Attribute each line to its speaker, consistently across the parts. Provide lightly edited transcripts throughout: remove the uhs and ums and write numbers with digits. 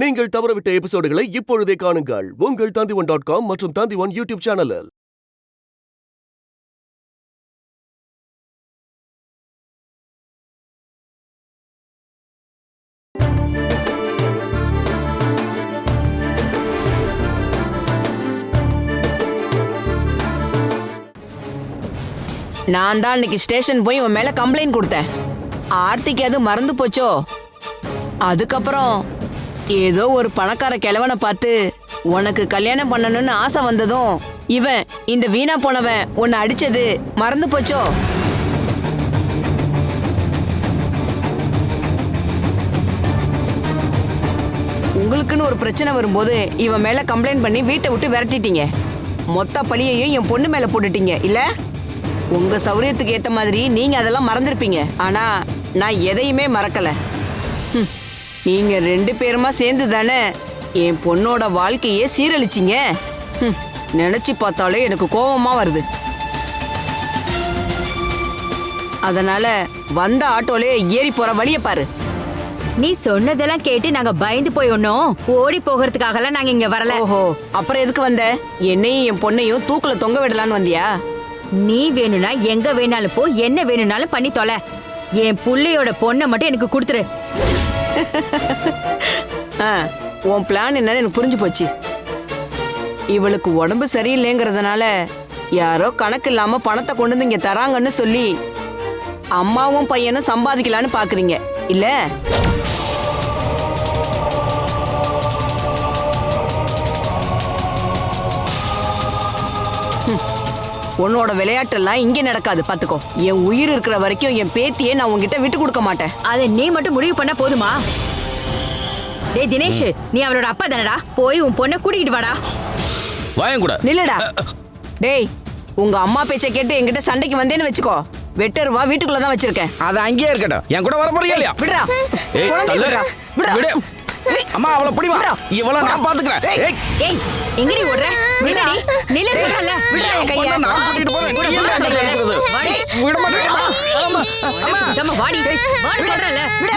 Speaker 1: நீங்கள் தவறவிட்ட எபிசோடுகளை இப்பொழுதே காணுங்கள் உங்கள் Tandivan.com மற்றும் Tandivan யூடியூப் சேனலில்.
Speaker 2: நான் தான் இன்னைக்கு ஸ்டேஷன் போய் உன் மேல கம்ப்ளைண்ட் கொடுத்தேன். ஆர்த்திக்கு அது மறந்து போச்சோ? அதுக்கப்புறம் ஏதோ ஒரு பணக்கார கிழவனை பார்த்து உனக்கு கல்யாணம் பண்ணணும்னு ஆசை வந்ததும் இவன் இந்த வீணா போனவன் உன்னை அடிச்சது மறந்து போச்சோ? உங்களுக்குன்னு ஒரு பிரச்சனை வரும்போது இவன் மேல கம்ப்ளைண்ட் பண்ணி வீட்டை விட்டு விரட்டிட்டீங்க. மொத்த பழியையும் என் பொண்ணு மேல போட்டுட்டீங்க இல்ல? உங்க சௌரியத்துக்கு ஏத்த மாதிரி நீங்க அதெல்லாம் மறந்துருப்பீங்க. ஆனா நான் எதையுமே மறக்கல. நீங்க 2 பேருமா சேர்ந்து தானே என் பொண்ணோட வாழ்க்கையே சீரழிச்சிங்க. நினைச்சு பார்த்தாலே எனக்கு கோபமா வருது. அதனால வந்த ஆட்டோலே ஏறி போற வழிய பாரு.
Speaker 3: நீ சொன்னதெல்லாம் கேட்டு நாங்க பயந்து போய் ஒன்னும் ஓடி போகிறதுக்காகலாம் நாங்க இங்க வரல.
Speaker 2: ஓஹோ, அப்புறம் எதுக்கு வந்த? என்னையும் என் பொண்ணையும் தூக்குல தொங்க விடலான்னு வந்தியா?
Speaker 3: நீ வேணும்னா எங்க வேணாலும் போ, என்ன வேணும்னாலும் பண்ணி தொலை. என் புள்ளையோட பொண்ணை மட்டும் எனக்கு கொடுத்துரு.
Speaker 2: உன் பிளான் என்னன்னு எனக்கு புரிஞ்சு போச்சு. இவளுக்கு உடம்பு சரியில்லைங்கிறதுனால யாரோ கணக்கு இல்லாம பணத்தை கொண்டு வந்து இங்க தராங்கன்னு சொல்லி அம்மாவும் பையனும் சம்பாதிக்கலான்னு பாக்குறீங்க இல்ல? உன்னோட விளையாட்டெல்லாம் இங்க நடக்காது பாத்துக்கோ. என் உயிர் இருக்கிற வரைக்கும் என் பேத்தியை நான் உன்கிட்ட விட்டு கொடுக்க மாட்டேன்.
Speaker 3: அதை நீ மட்டும் முடிவு பண்ண போதுமா? டேய் தினேஷ், நீ அவளோட அப்பா தானடா, போய் உன் பொண்ணை கூட்டிக்கிட்டு வாடா.
Speaker 4: வாயங்கூட
Speaker 2: நில்லடா. டேய், உங்க அம்மா பேச்சை கேட்டு என்கிட்ட சண்டைக்கு வந்தேன்னு வச்சுக்கோ, வெட்டருவா வீட்டுக்குள்ளதான் வச்சிருக்கேன்.
Speaker 4: அது அங்கேயே இருக்கட்டும். என் கூட வர போறியா இல்லையா?
Speaker 2: விடுறா.
Speaker 4: விடு. அம்மா அவளை பிடிவா. இவள நான் பாத்துக்கறேன்.
Speaker 3: ஏய், எங்கடி ஓடுற? நில்லடி. நில்ல சொல்லல.
Speaker 2: விடுடா என் கைய.
Speaker 4: நான் கூட்டிட்டு போறேன்.
Speaker 3: வாடி.
Speaker 4: விட மாட்டேன்.
Speaker 3: அம்மா, தம்மா வாடி. வாடி சொல்றல. விடு.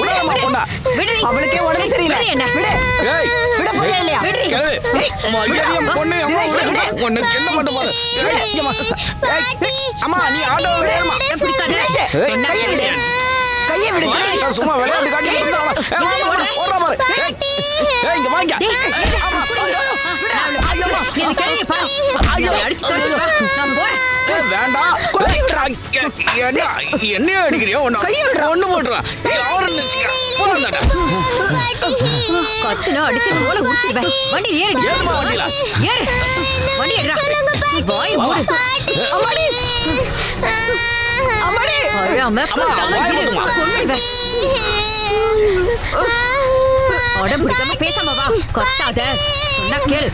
Speaker 4: விடமா பொண்ணா.
Speaker 3: விடு.
Speaker 2: அவளுக்கே உடம்பு சரியில்லை.
Speaker 3: என்ன? விடு.
Speaker 4: ஏய்,
Speaker 2: விட போறியா இல்லையா?
Speaker 4: கேளு. மரியாதையா பொண்ணு அம்மா உனக்கு என்ன பண்ண போற? அம்மா நீ ஆட்டோ ஏறுமா.
Speaker 3: பிடிக்காத. சொன்னா கேளு.
Speaker 2: கையை விடு.
Speaker 4: சும்மா விளையாட்டு காட்டி ஓடுறா பாரு. ஏய் இங்க வாங்க.
Speaker 3: நீ கையை பாரு. அடிச்சு தள்ளு வா. நான் போறேன்.
Speaker 4: வேண்டாம். என்ன அடிக்கிறியோ? ஒண்ணு போடுறா. யாரும் நினைச்சுக்கிறா. போறான்டா.
Speaker 3: கத்துனா அடிச்சு போல உரிச்சிடுவேன். வண்டி ஏறி.
Speaker 4: ஏறுமா வண்டில.
Speaker 3: ஏறு. வண்டி ஏறா. வாய் மூடு.
Speaker 2: அம்மாடி. அம்மாடி.
Speaker 3: அழாம கொட்டாம இரு. கொன்னுடுவேன். உடம்பு பிடிக்காம பேசாம வா. கொட்டாத. சொன்னா கேளு.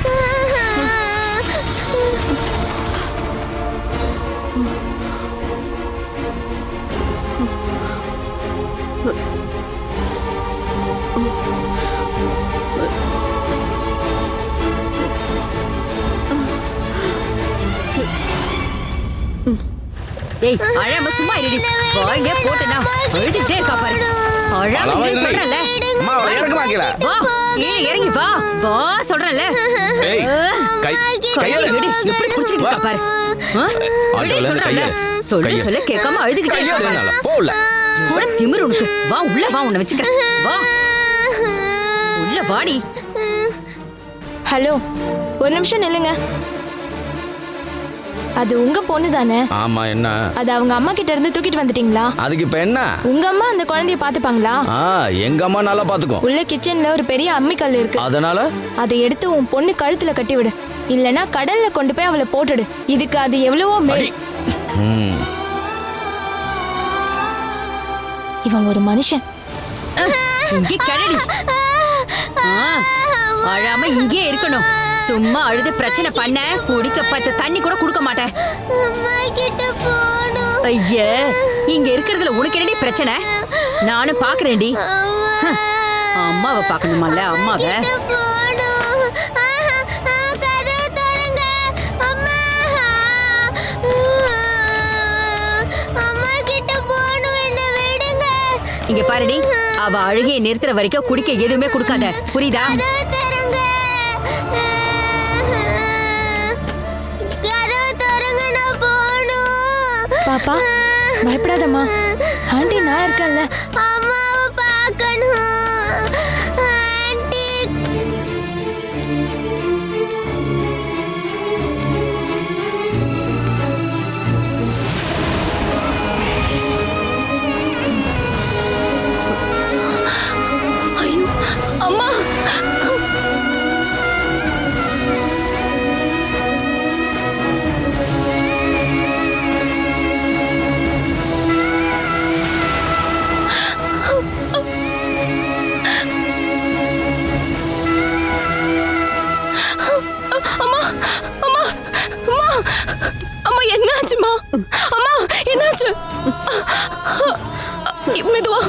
Speaker 3: ஏய், அழாம சும்மா இருடி. வாயிலே போட்டுனா அழுதுட்டே இருக்கா பாரு. அழாம இல்லைன்னு சொல்றேன்ல.
Speaker 4: அம்மா அவளை இறங்க மாட்டீல.
Speaker 3: வா, ஏய் இறங்கி வா. வா சொல்றேன்ல.
Speaker 4: ஏய்
Speaker 3: கையை விடு. எப்படி புடிச்சிட்டு இருக்கா பாரு. விடு சொல்றேன்ல. சொல்ல கேட்காம அழுதுகிட்டே இருக்கா பாரு.
Speaker 4: போல.
Speaker 3: உன திமிரு உனக்கு. வா உள்ள வா, உன்னை வச்சுக்கிறேன். வா உள்ள வாடி.
Speaker 5: ஹலோ, ஒரு நிமிஷம் நில்லுங்க. அது உங்க பொண்ணு தானே?
Speaker 4: ஆமா. என்ன?
Speaker 5: அது அவங்க அம்மா கிட்ட இருந்து தூக்கிட்டு வந்துட்டீங்களா?
Speaker 4: அதுக்கு இப்ப என்ன?
Speaker 5: உங்க அம்மா அந்த குழந்தைய பாத்துப்பாங்களா?
Speaker 4: எங்க அம்மா நல்லா பாத்துக்கும்.
Speaker 5: உள்ள கிச்சன்ல ஒரு பெரிய அம்மிக்கல் இருக்கு.
Speaker 4: அதனால
Speaker 5: அதை எடுத்து உன் பொண்ணு கழுத்துல கட்டி விடு. இல்லனா கடல்ல கொண்டு போய் அவளை போட்டுடு. இதுக்கு அது எவ்வளவோ மேல். இவன் ஒரு மனுஷன்.
Speaker 3: இங்கே கிளடி. அழாம இங்கே இருக்கணும். சும்மா அழுது பிரச்சனை பண்ண குடிக்க பச்சை தண்ணி கூட குடுக்க மாட்டேன். ஐயா, இங்க இருக்கிறதுல உனக்கு என்னடி பிரச்சனை? நானும் பாக்குறேன்டி. அம்மாவை பாக்கணுமால? அம்மாவை இங்க பாருடி, அவ அழுகையை நிறுத்துற வரைக்கும் குடிக்க எதுவுமே கொடுக்காத, புரியுதா?
Speaker 5: பாப்பா பயப்படாதம்மா, ஆண்டி நான் இருக்கேன்ல.
Speaker 6: அம்மாவை பார்க்கணும் ஆண்டி.
Speaker 5: ஐயோ அம்மா, அம்மா அம்மா அம்மா அம்மா என்னாச்சுமா? அம்மா என்னாச்சு? மெதுவா.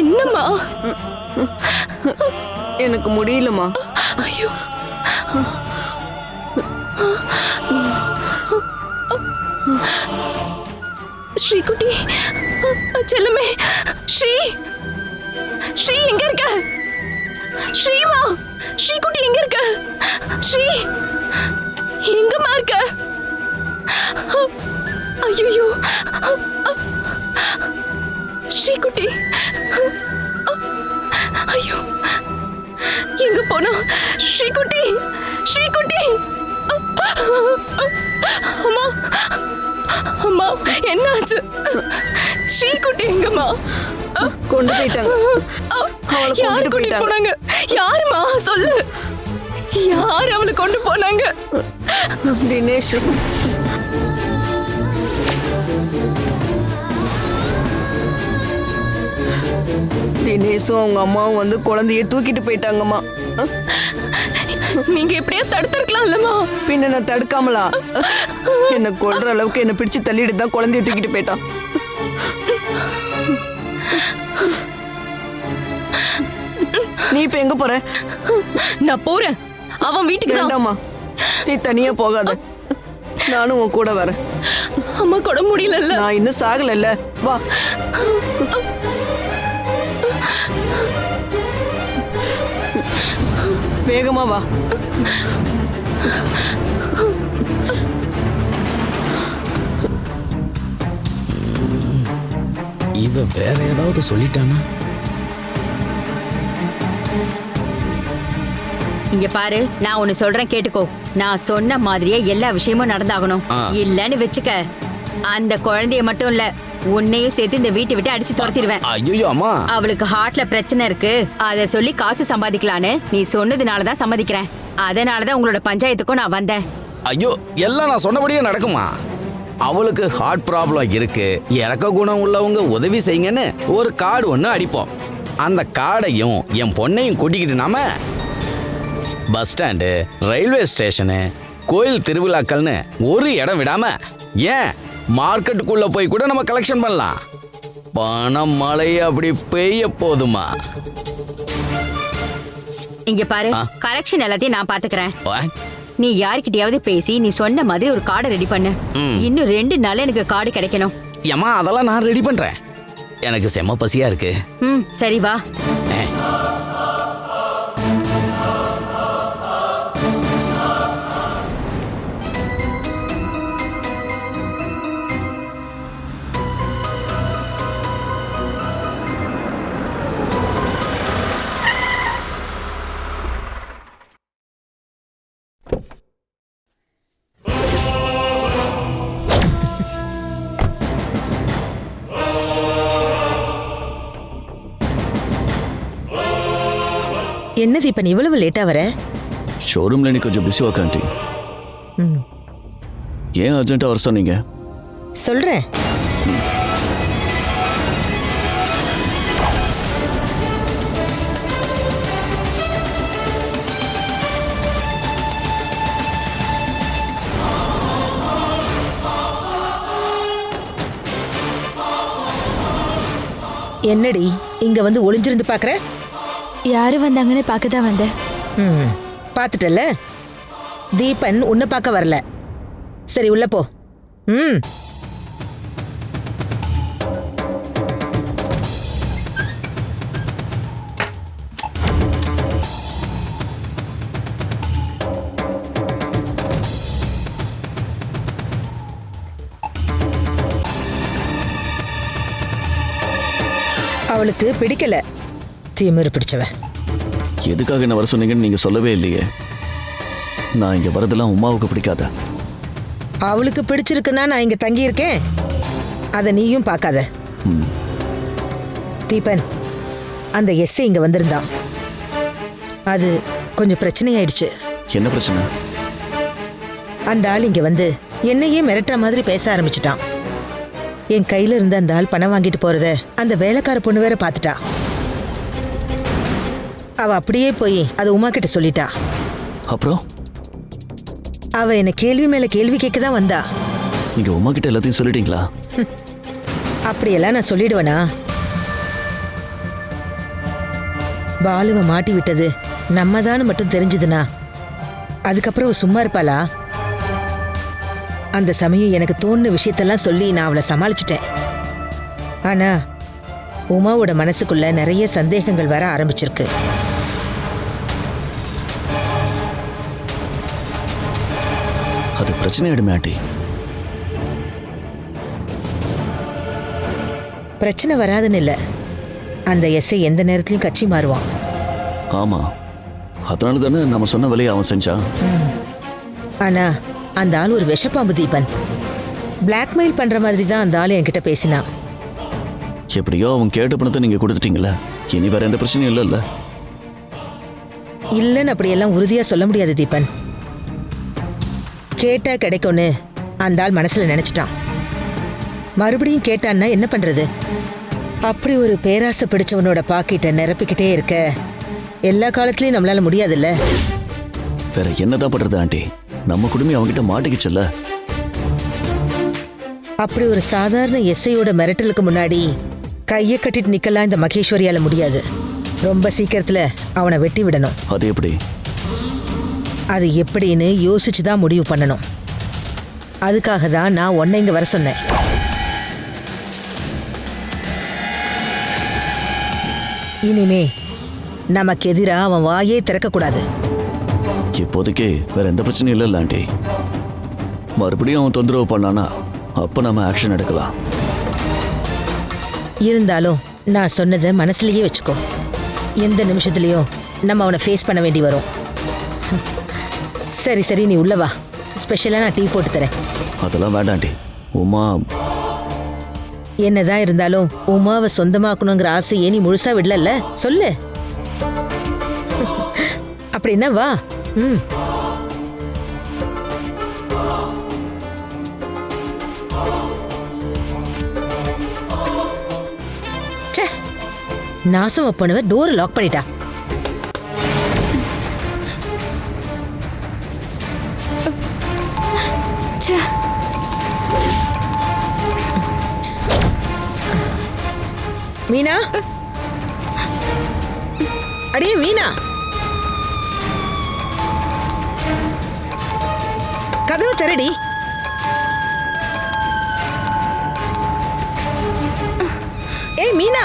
Speaker 5: என்னம்மா?
Speaker 2: எனக்கு முடியலம்மா.
Speaker 5: ஐயோ ஸ்ரீகுட்டி, செல்லமே, ஸ்ரீ ஸ்ரீ எங்க இருக்க? ஸ்ரீமா, ஸ்ரீகுட்டி எங்க இருக்க? ஸ்ரீ எங்கம்மா இருக்க? ஐயோ ஸ்ரீகுட்டி, ஐயோ எங்க போனா? ஸ்ரீகுட்டி, ஸ்ரீகுட்டி, அம்மா அம்மா என்னாச்சு? ஸ்ரீகுட்டி எங்கம்மா?
Speaker 2: கொண்டு போயிட்டாங்க. அவளை
Speaker 5: யார்
Speaker 2: கொண்டுட்டு
Speaker 5: கொண்டு
Speaker 2: போயிட்டாங்க.
Speaker 5: போனாங்க? யாருமா சொல்லு, யார் அவளை கொண்டு போனாங்க?
Speaker 2: தினேஷ். தினேஷும் அவங்க அம்மாவும் வந்து குழந்தைய தூக்கிட்டு போயிட்டாங்கம்மா.
Speaker 5: நீங்க எப்படியா தடுத்திருக்கலாம் இல்லம்மா?
Speaker 2: பின்ன நான் தடுக்காமலா? என்ன கொல்ற அளவுக்கு என்ன பிடிச்சு தள்ளிட்டு தான் குழந்தைய தூக்கிட்டு போயிட்டான். நீ இப்ப எங்க போற?
Speaker 5: நான் போறேன், அவன் வீட்டுக்கு தான்.
Speaker 2: வேண்டாமா, நீ தனியா போகாத, நானும் உன் கூட வரேன்.
Speaker 5: அம்மா கூட முடியல.
Speaker 2: நான் இன்னும் சாகல. வா. வேகமா வா.
Speaker 4: இவ வேற ஏதாவது சொல்லிட்டானா?
Speaker 3: இங்க பாரு, நான் ஒன்னு சொல்றேன் கேட்டுக்கோ. நான் சொன்ன மாதிரியே எல்லா விஷயமும் நடந்தாகணும். இல்லன்னு வெச்சுக்க, அந்த குழந்தைய மட்டும் இல்ல, உன்னையும் சேர்த்து இந்த வீட்டை விட்டு அடிச்சு துரத்திடுவேன்.
Speaker 4: ஐயோ அம்மா,
Speaker 3: அவளுக்கு ஹார்ட்ல பிரச்சனை இருக்கு, அத சொல்லி காசு சம்பாதிக்கலான்னு நீ சொன்னதுனாலதான் சம்மதிக்கிறேன். அதனாலதான் உங்களோட பஞ்சாயத்துக்கும் நான் வந்தேன்.
Speaker 4: ஐயோ எல்லாம் நான் சொன்னபடியே நடக்குமா? அவளுக்கு ஹார்ட் ப்ராப்ளம் இருக்கு, இறக்க குணம் உள்ளவங்க உதவி செய்யுங்கன்னு ஒரு கார்டு ஒன்று அடிப்போம். அந்த கார்டையும் என் பொண்ணையும் கூட்டிக்கிட்டு நாம பஸ் ஸ்டாண்டு, ரயில்வே ஸ்டேஷனு, கோயில் திருவிழாக்கள்னு ஒரு இடம் விடாம, ஏன் மார்க்கெட்டுக்குள்ள போய் கூட நம்ம கலெக்ஷன் பண்ணலாம். பணம் மழை அப்படி பெய்ய போதுமா?
Speaker 3: இங்க பாரு, கலெக்ஷன் எல்லாத்தையும் நான் பாத்துக்கிறேன். நீ யார்கிட்டயாவது பேசி நீ சொன்ன மாதிரி ஒரு கார்டை ரெடி பண்ணு. இன்னும் 2 நாள் எனக்கு கார்டு கிடைக்கணும்.
Speaker 4: ஏம்மா அதெல்லாம் நான் ரெடி பண்றேன். எனக்கு செம்ம பசியா இருக்கு.
Speaker 3: சரி வா.
Speaker 7: என்ன தீபன் இவ்வளவு லேட்டா வர?
Speaker 1: ஷோரூம்ல நீ கொஞ்சம் பிஸி ஒர்க் ஆண்டி. ஏன் அர்ஜென்ட்டா வர சொன்னீங்க?
Speaker 7: சொல்றேன். என்னடி இங்க வந்து ஒளிஞ்சிருந்து பாக்குற?
Speaker 5: யாரு வந்தாங்கன்னு பார்க்க தான் வந்தேன்.
Speaker 7: பாத்துட்டல, தீபன் உன்னை பார்க்க வரல. சரி உள்ள போ. அவளுக்கு பிடிக்கல. திமிரு பிடிச்சவ.
Speaker 1: எதுக்காக என்ன வர சொன்னீங்கன்னு நீங்க சொல்லவே இல்லையே. நான் இங்க வரதெல்லாம் உமாவுக்கு பிடிக்காத.
Speaker 7: அவளுக்கு பிடிச்சிருக்குன்னா நான் இங்க தங்கி இருக்கேன். அதை நீயும் பார்க்காத. தீபன், அந்த எஸ்ஐ இங்க வந்திருந்தான். அது கொஞ்சம் பிரச்சனையாயிடுச்சு.
Speaker 1: என்ன பிரச்சனை?
Speaker 7: அந்த ஆள் இங்க வந்து என்னையே மிரட்டுற மாதிரி பேச ஆரம்பிச்சுட்டான். என் கையில இருந்த அந்த ஆள் பணம் வாங்கிட்டு போறத அந்த வேலைக்கார பொண்ணு வேற பார்த்துட்டா. அவ அப்படியே போய் அதை உமா கிட்ட சொல்லிட்டா.
Speaker 1: அப்புறம்
Speaker 7: அவ என்ன கேள்வி மேல கேள்வி கேட்க தான் வந்தா.
Speaker 1: நீங்க உமா கிட்ட எல்லாத்தையும் சொல்லிட்டீங்களா?
Speaker 7: அப்படியெல்லாம் நான் சொல்லிடுவேனா? பாலுவை மாட்டி விட்டது நம்ம தான் மட்டும் தெரிஞ்சதுன்னா அதுக்கப்புறம் அவ சும்மா இருப்பாளா? அந்த சமயம் எனக்கு தோணுன விஷயத்தெல்லாம் சொல்லி நான் அவளை சமாளிச்சிட்டேன். ஆனா உமாவோட மனசுக்குள்ள நிறைய சந்தேகங்கள் வர ஆரம்பிச்சிருக்கு.
Speaker 1: அது பிரச்சனை ஆயிடுமே ஆண்டி.
Speaker 7: பிரச்சனை வராதுன்னு இல்லை. அந்த எஸ்ஐ எந்த நேரத்துலையும் கட்சி மாறுவான்.
Speaker 1: ஆமா, அதனால தானே நம்ம சொன்ன வேலையை அவன் செஞ்சான்.
Speaker 7: ஆனா அந்த ஆள் ஒரு விஷப்பாம்பு தீபன். பிளாக்மெயில் பண்ற மாதிரி தான் அந்த ஆள் என்கிட்ட பேசினான்.
Speaker 1: எப்படியோ அவன் கேட்ட பணத்தை நீங்க கொடுத்துட்டீங்களா? இனி வேற எந்த பிரச்சனையும் இல்லைல்ல?
Speaker 7: இல்லைன்னு அப்படியெல்லாம் உறுதியா சொல்ல முடியாது தீபன். கேட்டா கிடைக்கும்னு அந்த ஆள் மனசுல நினைச்சிட்டான். மறுபடியும் கேட்டான்னா என்ன பண்றது? அப்படி ஒரு பேராசை பிடிச்சவனோட பாக்கெட்டை நிரப்பிக்கிட்டே இருக்க எல்லா காலத்துலயும் நம்மளால முடியாதுல்ல.
Speaker 1: வேற என்னதான் பண்றது ஆண்டி? நம்ம குடும்பம் அவன்கிட்ட மாட்டிக்கிச்சுல்ல.
Speaker 7: அப்படி ஒரு சாதாரண எஸ்ஐயோட மிரட்டலுக்கு முன்னாடி கையை கட்டிட்டு நிக்கலாம் இந்த மகேஸ்வரியால முடியாது. ரொம்ப சீக்கிரத்துல அவனை வெட்டி விடணும்.
Speaker 1: அது எப்படி?
Speaker 7: அது எப்படின்னு யோசிச்சு தான் முடிவு பண்ணணும். அதுக்காக தான் நான் உன்னை இங்க வர சொன்னேன். இனிமே நமக்கு எதிராக அவன் வாயே திறக்கக்கூடாது.
Speaker 1: இப்போதைக்கு வேற எந்த பிரச்சனையும் இல்லைல்ல ஆண்டி? மறுபடியும் அவன் தொந்தரவு பண்ணானா அப்ப நம்ம ஆக்ஷன் எடுக்கலாம்.
Speaker 7: இருந்தாலும் நான் சொன்னதை மனசுலயே வச்சுக்கோ. எந்த நிமிஷத்துலயும் நம்ம அவனை ஃபேஸ் பண்ண வேண்டி வரும். சரி சரி, நீ உள்ள வா. ஸ்பெஷலா நான் டீ போட்டு தரேன்.
Speaker 1: அதெல்லாம் வேண்டாம் ஆண்டி. உமா
Speaker 7: என்னதான் இருந்தாலும் உமாவை சொந்தமாக்கணுங்கிற ஆசையே நீ முழுசா விடல. சொல்லு. அப்படின்னா வா. ச்சே, நாசமா போனவ டோரை லாக் பண்ணிட்டா. மீனா, அடியே மீனா, கதவு திறடி. ஏய் மீனா.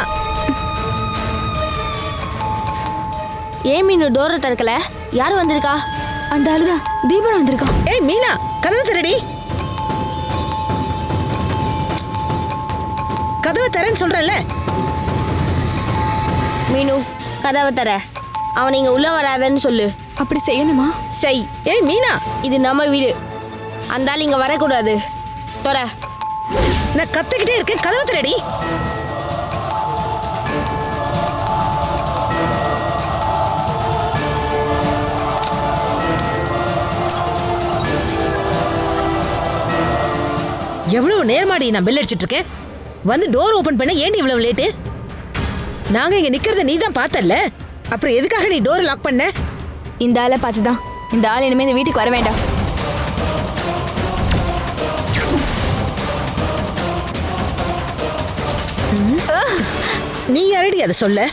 Speaker 5: ஏன் மீனு டோரை திறக்கல? யார் வந்திருக்கா? அந்த ஆளுதான், தீபன் வந்திருக்கான்.
Speaker 7: ஏய் மீனா, கதவு திறடி. கதவை தரேன்னு சொல்றேன்ல.
Speaker 8: மீனு, கதவை தர. அவன் இங்க உள்ள வராதன்னு சொல்லு.
Speaker 5: அப்படி செய்யணுமா?
Speaker 8: செய்.
Speaker 7: ஏய் மீனா,
Speaker 8: இது நம்ம வீடு. அந்த ஆள் இங்க வரக்கூடாது. தொற.
Speaker 7: நான் கத்துக்கிட்டே இருக்கேன். கதவை திறடி. எவ்வளவு நேரமாடி நான் பெல் அடிச்சிட்டு இருக்கேன். வந்து டோர் ஓபன் பண்ண ஏன் இவ்வளவு லேட்டு? நாங்க இங்க நிக்கிறத நீ தான் பார்த்தல்ல. அப்புறம் எதுக்காக நீ டோர் லாக் பண்ண?
Speaker 5: இந்த ஆளை பார்த்துதான் இந்த ஆள் இனிமே இந்த வீட்டுக்கு வர வேண்டாம்.
Speaker 7: நீ யாரடி அதை சொல்ல?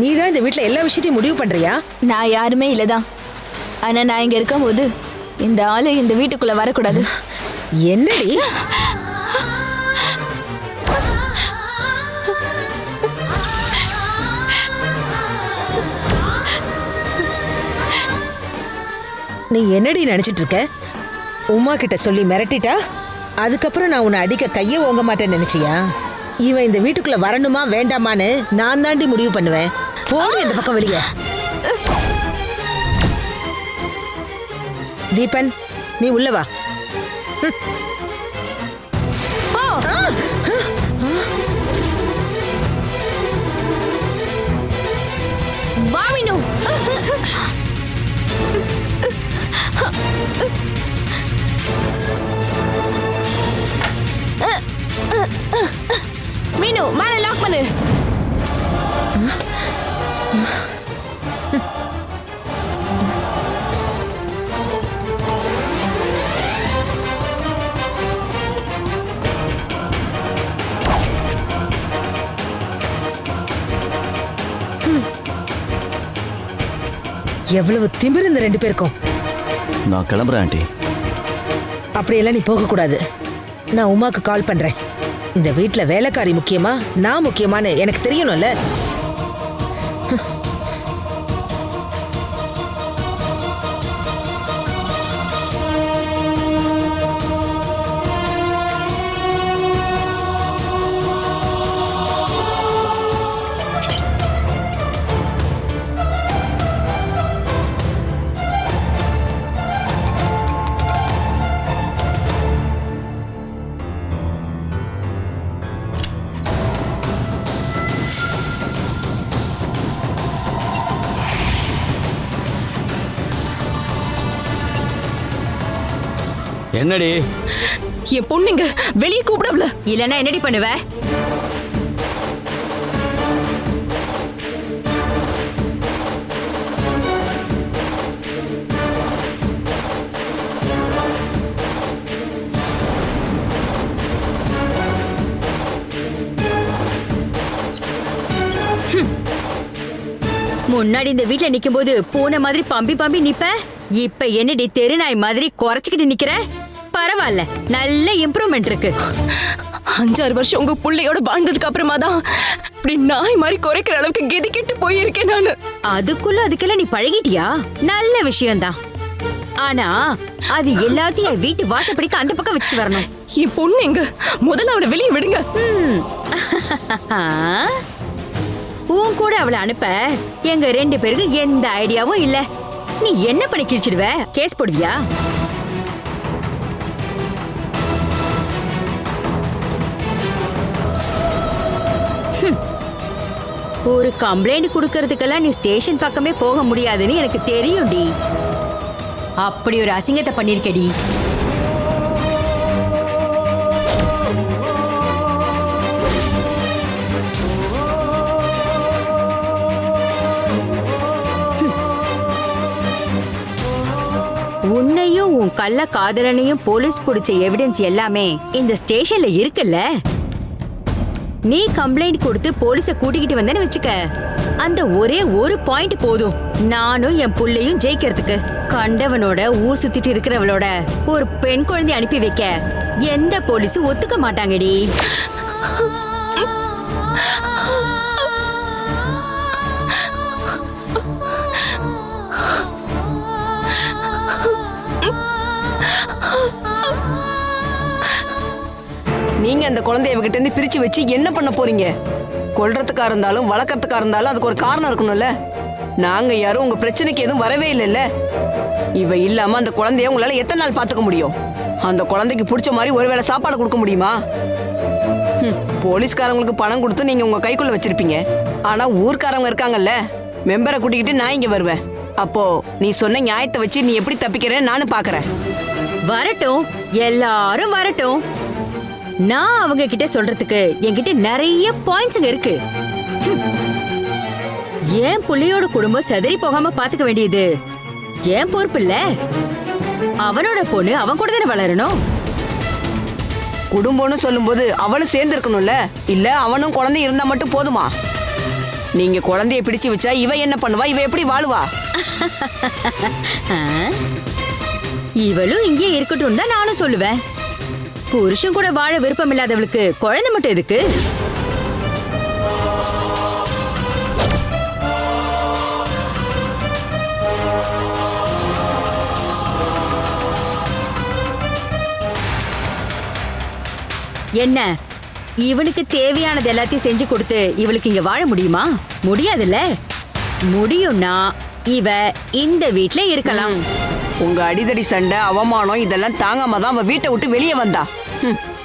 Speaker 7: நீ தான் இந்த வீட்டுல எல்லா விஷயத்தையும் முடிவு பண்றியா?
Speaker 5: நான் யாருமே இல்லதான். ஆனா நான் இங்க இருக்கும்போது இந்த ஆளு இந்த வீட்டுக்குள்ள வரக்கூடாது.
Speaker 7: என்னடி? நீ என்னடி நினைச்சிட்டு இருக்க? உமா கிட்ட சொல்லி மிரட்டிட்டா அதுக்கப்புறம் நான் உன்னை அடிக்க கையை ஓங்க மாட்டேன்னு நினைச்சியா? இவன் இந்த வீட்டுக்குள்ள வரணுமா வேண்டாமான்னு நான் தாண்டி முடிவு பண்ணுவேன். போடு இந்த பக்கம் வெளியே. தீபன், நீ உள்ள வா.
Speaker 8: வா மீனு. மீனு மேல லாக் பண்ணு.
Speaker 7: எவ்வளவு திமிரு இந்த 2 பேருக்கும்.
Speaker 1: நான் கிளம்புறேன் ஆண்டி.
Speaker 7: அப்படியெல்லாம் நீ போக கூடாது. நான் உமாக்கு கால் பண்றேன். இந்த வீட்ல வேலைக்காரி முக்கியமா நான் முக்கியமான்னு எனக்கு தெரியணும்ல.
Speaker 4: என்னடி?
Speaker 8: என் பொண்ணுங்க வெளியே கூப்பிடல.
Speaker 3: இல்லன்னா என்னடி பண்ணுவ? முன்னாடி இந்த வீட்ல நிக்கும் போது பூனை மாதிரி பம்பி பம்பி நிப்ப. இப்ப என்னடி தெருநாய் மாதிரி குறைச்சிக்கிட்டு நிக்கிற? பரவாயில்ல, நல்ல இம்ப்ரூவ்மெண்ட் இருக்கு.
Speaker 8: 5-6 வருஷம் உங்க புள்ளையோட வாழ்ந்ததுக்கு அப்புறமா தான் இப்படி நாய் மாதிரி குறைக்கிற அளவுக்கு கெதிக்கிட்டு போயிருக்கேன் நானு.
Speaker 3: அதுக்கெல்லாம் நீ பழகிட்டியா? நல்ல விஷயம்தான். ஆனா அது எல்லாத்தையும் வீட்டு வாசப்படிக்கு அந்த பக்கம் வச்சுட்டு வரணும்.
Speaker 8: என் பொண்ணு எங்க? முதல்ல அவளை வெளியே விடுங்க.
Speaker 3: உன் கூட அவளை அனுப்ப எங்க 2 பேருக்கு எந்த ஐடியாவும் இல்ல. நீ என்ன பண்ணி கிழிச்சிடுவ? கேஸ் போடுவியா? ஒரு கம்ப்ளைண்ட் கொடுக்கறதுக்கெல்லாம் நீ ஸ்டேஷன் பக்கமே போக முடியாதுன்னு எனக்கு தெரியும்டி. அப்படி ஒரு அசிங்கத்தை பண்ணிருக்கடி. உன்னையும் உன் கள்ள காதலனையும் போலீஸ் பிடிச்ச எவிடன்ஸ் எல்லாமே இந்த ஸ்டேஷன்ல இருக்குல்ல. நீ கம்ப்ளைண்ட் கொடுத்து போலீஸ கூட்டிக்கிட்டு வந்தேன்னு வச்சுக்க, அந்த ஒரே ஒரு பாயிண்ட் போதும் நானும் என் புள்ளையும் ஜெயிக்கிறதுக்கு. கண்டவனோட ஊர் சுத்திட்டு இருக்கிறவளோட ஒரு பெண் குழந்தை அனுப்பி வைக்க எந்த போலீஸும் ஒத்துக்க மாட்டாங்கடி.
Speaker 2: நீங்க அந்த குழந்தைய இவகிட்ட இருந்து பிரிச்சு வச்சு என்ன பண்ண போறீங்க? கொல்றதுக்கா இருந்தாலும் வளர்க்கறதுக்கா இருந்தாலும் அதுக்கு ஒரு காரணம் இருக்கணும்ல. நாங்க யாரும் உங்க பிரச்சனைக்கு எதுவும் வரவே இல்லைல்ல. இவ இல்லாம அந்த குழந்தைய உங்களால எத்தனை நாள் பாத்துக்க முடியும்? அந்த குழந்தைக்கு பிடிச்ச மாதிரி ஒருவேளை சாப்பாடு கொடுக்க முடியுமா? போலீஸ்காரங்களுக்கு பணம் கொடுத்து நீங்க உங்க கைக்குள்ள வச்சிருப்பீங்க. ஆனா ஊர்க்காரங்க இருக்காங்கல்ல, மெம்பரை கூட்டிக்கிட்டு நான் இங்க வருவேன். அப்போ நீ சொன்ன நியாயத்தை வச்சு நீ எப்படி தப்பிக்கிறேன்னு நானும் பாக்குறேன்.
Speaker 3: வரட்டும், எல்லாரும் வரட்டும். நான் அவங்க கிட்ட சொல்றதுக்கு என்கிட்ட நிறைய பாயிண்ட்ஸ் இருக்கு. ஏன் புள்ளையோட குடும்பம் செதறி போகாம பாத்துக்க வேண்டியது ஏன் பொறுப்பு இல்ல? அவனோட பொண்ணு அவன் கூட தானே வளரணும்.
Speaker 2: குடும்பம்னு சொல்லும்போது அவளும் சேர்ந்து இருக்கணும்ல. இல்ல அவனும் குழந்தை இருந்தா மட்டும் போதுமா? நீங்க குழந்தைய பிடிச்சு வச்சா இவ என்ன பண்ணுவா? இவ எப்படி வாழுவா?
Speaker 3: இவளும் இங்கே இருக்கட்டும் தான் நானும் சொல்லுவேன். புருஷன் கூட வாழ விருப்பம் இல்லாதவளுக்கு குழந்தை மட்டும் எதுக்கு? என்ன இவனுக்கு தேவையானது எல்லாத்தையும் செஞ்சு கொடுத்து இவளுக்கு இங்க வாழ முடியுமா? முடியாதுல்ல. முடியும்னா இவ இந்த வீட்ல இருக்கலாம்.
Speaker 2: உங்க அடிதடி சண்டை அவமானம் இதெல்லாம் தாங்காம தான் அவ வீட்டை விட்டு வெளியே வந்தா.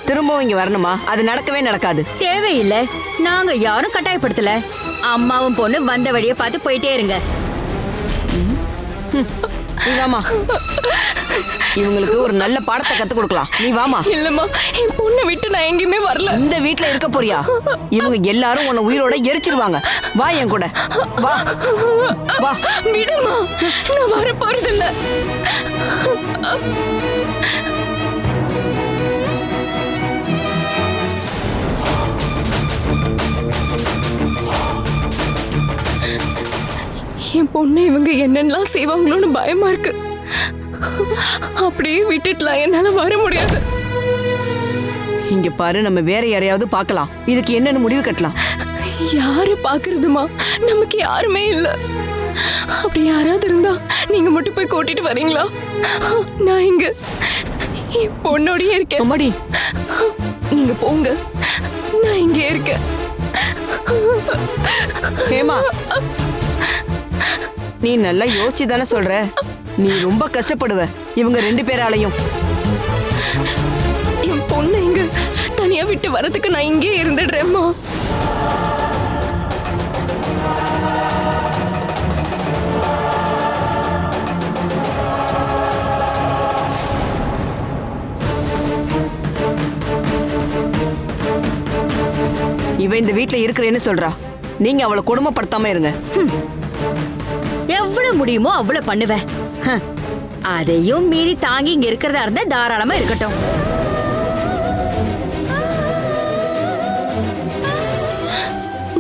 Speaker 2: திரும்பவும் இங்க வரணுமா? அது நடக்கவே நடக்காது.
Speaker 3: தேவையில்லை. நாங்க யாரும் கட்டாயப்படுத்தல. அம்மாவும் பொண்ணு வந்த வழியை பார்த்து போயிட்டே இருங்க.
Speaker 2: நீ வாமா, இவங்களுக்கு ஒரு நல்ல பாடத்தை கத்து கொடுக்கலாம். நீ வாமா.
Speaker 8: இல்லம்மா, என் பொண்ணை விட்டு நான் எங்கேயுமே வரல.
Speaker 2: இந்த வீட்ல இருக்க போறியா? இவங்க எல்லாரும் உன்னை உயிரோட எரிச்சிருவாங்க. வா என் கூட வா வா.
Speaker 8: விடுமா, நான் வர போறதில்ல. என் பொண்ணை இவங்க என்னென்னலாம் செய்வாங்களோன்னு பயமா இருக்கு. அப்படியே விட்டுட்டலாம், என்னால வர முடியாது.
Speaker 2: இங்க பாரு, நம்ம வேற யாரையாவது பார்க்கலாம். இதுக்கு என்னன்னு முடிவு கட்டலாம்.
Speaker 8: யாரு பாக்குறதுமா? நமக்கு யாருமே இல்ல. அப்படி யாராவது இருந்தா நீங்க மட்டும் போய் கூட்டிட்டு வரீங்களா? நான் இங்க என் பொண்ணோடயே இருக்கேன்.
Speaker 2: அம்மாடி,
Speaker 8: நீங்க போங்க, நான் இங்க இருக்கேன்.
Speaker 2: ஹேமா, நீ நல்லா யோசிச்சு தானே சொல்ற. நீ ரொம்ப கஷ்டப்படுவ இவங்க 2 பேராலையும்.
Speaker 8: என் பொண்ணை இங்க தனியா விட்டு வரதுக்கு நான் இங்கே இருந்துடுறேம்மா.
Speaker 2: இவ இந்த வீட்ல இருக்கிறேன்னு சொல்றா. நீங்க அவளை கொடுமைப்படுத்தாம இருங்க.
Speaker 3: எவ்வளவு முடியுமோ அவ்வளவு பண்ணுவேன். அதையும் மீறி தாங்கி இங்க இருக்கிறதா இருந்தா தாராளமா இருக்கட்டும்.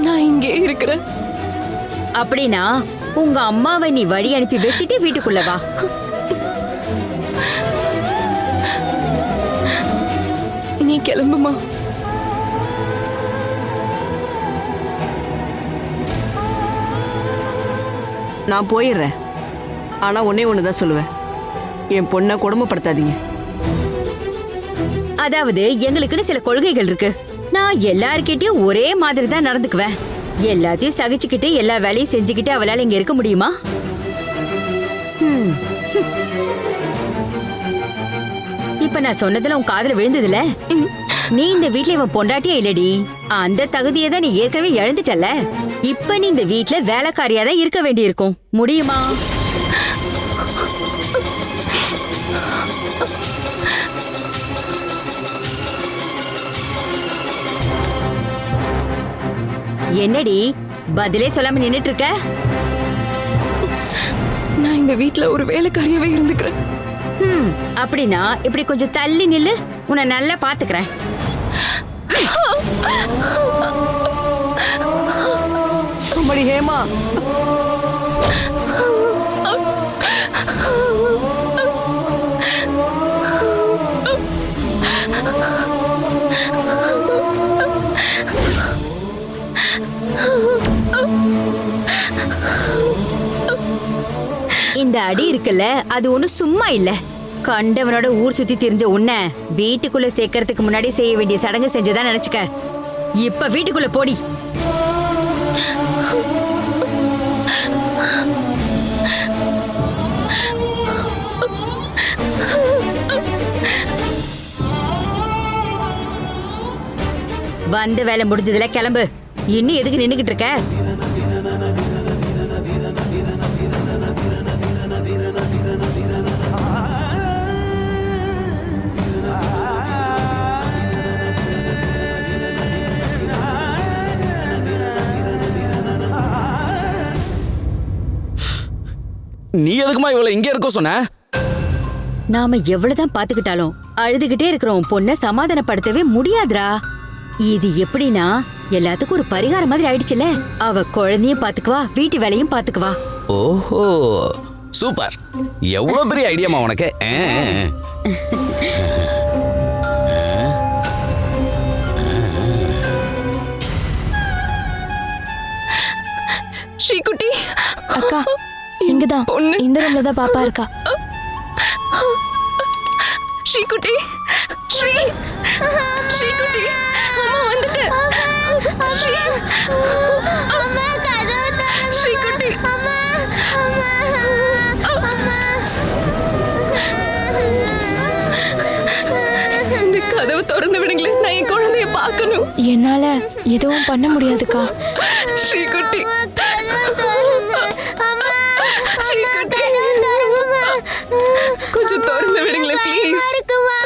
Speaker 8: நான் இங்கே இருக்கிறேன்.
Speaker 3: அப்படின்னா உங்க அம்மாவை நீ வழி அனுப்பி வச்சுட்டு வீட்டுக்குள்ள வா.
Speaker 8: நீ கிளம்புமா.
Speaker 2: நான் போயிடுறேன். ஆனா ஒன்னே ஒண்ணுதான் சொல்லுவேன், என் பொண்ணை கொடுமைப்படுத்தாதீங்க.
Speaker 3: அதாவது எங்களுக்குன்னு சில கொள்கைகள் இருக்கு. நான் எல்லார்கிட்டயும் ஒரே மாதிரி தான் நடந்துக்குவேன். எல்லாத்தையும் சகிச்சுக்கிட்டு எல்லா வேலையும் செஞ்சுக்கிட்டு அவளால இங்க இருக்க முடியுமா? இப்ப நான் சொன்னதுல உன் காதுல விழுந்ததுல? நீ இந்த வீட்ல இவன் பொண்டாட்டியா இல்லடி. அந்த தகுதியை தான் நீ ஏற்கனவே இழந்துட்டல. இப்ப நீ இந்த வீட்ல வேலைக்காரியா தான் இருக்க வேண்டி இருக்கும். முடியுமா? என்னடி பதிலே சொல்லாம நின்னுட்டு இருக்க?
Speaker 8: நான் இந்த வீட்ல ஒரு வேலைக்காரியாவே இருந்துக்கிறேன்.
Speaker 3: அப்படின்னா இப்படி கொஞ்சம் தள்ளி நில்லு, உன்னை நல்லா பாத்துக்கிறேன்.
Speaker 2: அம்மாடி ஹேமா,
Speaker 3: இந்த அடி இருக்குல்ல, அது ஒண்ணும் சும்மா இல்ல. கண்டவனோட ஊர் சுத்தி தெரிஞ்ச உன்னை வீட்டுக்குள்ள சேர்க்கறதுக்கு முன்னாடி செய்ய வேண்டிய சடங்கு செஞ்சதா நினைச்சுக்க. இப்ப வீட்டுக்குள்ள போடி. வந்த வேலை முடிஞ்சதுல கிளம்பு. இன்னும் எதுக்கு நின்னுகிட்டு இருக்க?
Speaker 4: நீ எதுக்குமா இவ்வளவு இங்கே இருக்க சொன்ன?
Speaker 3: நாம எவ்வளவுதான் பாத்துக்கிட்டாலும் அழுதுகிட்டே இருக்கிறோம் பொண்ணை சமாதானப்படுத்தவே முடியாதுடா. இது எப்படின்னா எல்லாத்துக்கும் ஒரு பரிகாரம் மாதிரி ஆயிடுச்சுல. அவ குழந்தையும் பாத்துக்குவா, வீட்டு வேலையும் பாத்துக்குவா.
Speaker 4: ஓஹோ, சூப்பர். எவ்வளவு பெரிய ஐடியாமா உனக்கு.
Speaker 8: ஸ்ரீகுட்டி
Speaker 5: அக்கா, இங்கதான் இந்த ரூம்ல தான் பாப்பா இருக்கா.
Speaker 8: ஸ்ரீகுட்டி, ஸ்ரீகுட்டி,
Speaker 6: அம்மா கதவு திறங்க
Speaker 8: ஸ்ரீகுட்டி.
Speaker 6: அம்மா அம்மா அம்மா
Speaker 8: இந்த கதவை திறந்து விடுங்களேன், நான் என் குழந்தைய பார்க்கணும்.
Speaker 5: என்னால எதுவும் பண்ண முடியாதுக்கா.
Speaker 8: ஸ்ரீகுட்டி,
Speaker 6: கதவு திறங்க அம்மா
Speaker 8: ஸ்ரீகுட்டி,
Speaker 6: கதவு திறங்கம்மா
Speaker 8: கொஞ்சம் திறந்து விடுங்களேன் ப்ளீஸ்.
Speaker 6: இருக்குமா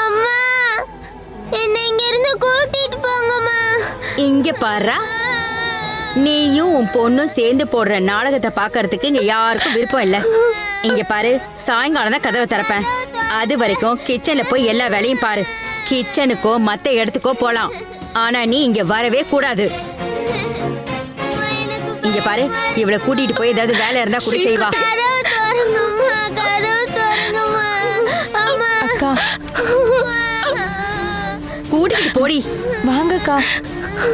Speaker 6: அம்மா என்ன இங்க இருந்து கூட்டிட்டு போங்கம்மா
Speaker 3: இங்க பாரு, நீயும் உன் பொண்ணும் சேர்ந்து போடுற நாடகத்தை பார்க்கறதுக்கு இங்க யாருக்கும் விருப்பம் இல்ல. இங்க பாரு, சாயங்காலம் தான் கதவை திறப்பேன். அது வரைக்கும் கிச்சன்ல போய் எல்லா வேலையும் பாரு. கிச்சனுக்கோ மத்த இடத்துக்கோ போலாம், ஆனா நீ இங்க வரவே கூடாது. இங்க பாரு, இவளை கூட்டிட்டு போய் ஏதாவது வேலை இருந்தா கூட செய்வா.
Speaker 6: கதவு திறங்கம்மா கதவு திறங்கம்மா அம்மா
Speaker 5: அக்கா
Speaker 3: கூட்டிட்டு போடி.
Speaker 5: வாங்கக்கா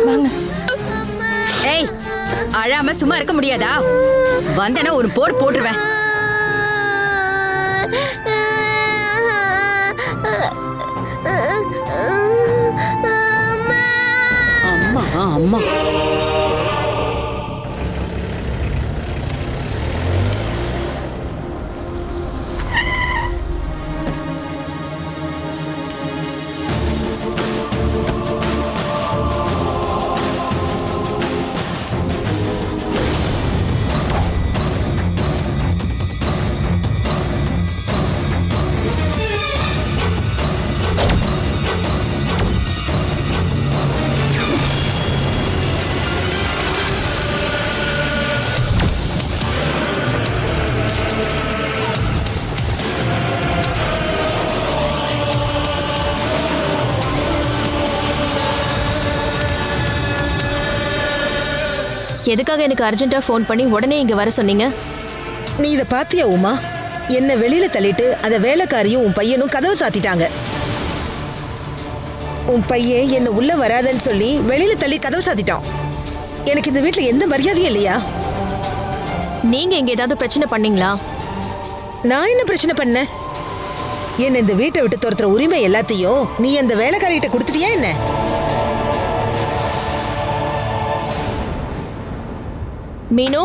Speaker 5: வாங்க.
Speaker 3: ஏய், அழாம சும்மா இருக்க முடியாதா? வந்தனா ஒரு போர் போட்டுருவேன். அம்மா அம்மா
Speaker 5: எதுக்காக எனக்கு அர்ஜென்ட்டா ஃபோன் பண்ணி உடனே இங்க வர சொன்னீங்க?
Speaker 7: நீ இதை பாத்தியா உமா? என்ன வெளியில தள்ளிட்டு அந்த வேலைக்காரியும் உன் பையனும் கதவு சாத்திட்டாங்க. உன் பையன் என்ன உள்ள வராதன்னு சொல்லி வெளியில தள்ளி கதவு சாத்திட்டான். எனக்கு இந்த வீட்டுல எந்த மரியாதையும் இல்லையா?
Speaker 5: நீங்க இங்க ஏதாவது பிரச்சனை பண்ணீங்களா?
Speaker 7: நான் என்ன பிரச்சனை பண்ண? என்ன இந்த வீட்டை விட்டு துரத்துற உரிமை எல்லாத்தையும் நீ அந்த வேலைக்காரிகிட்ட கொடுத்துட்டியா என்ன?
Speaker 5: மீனு,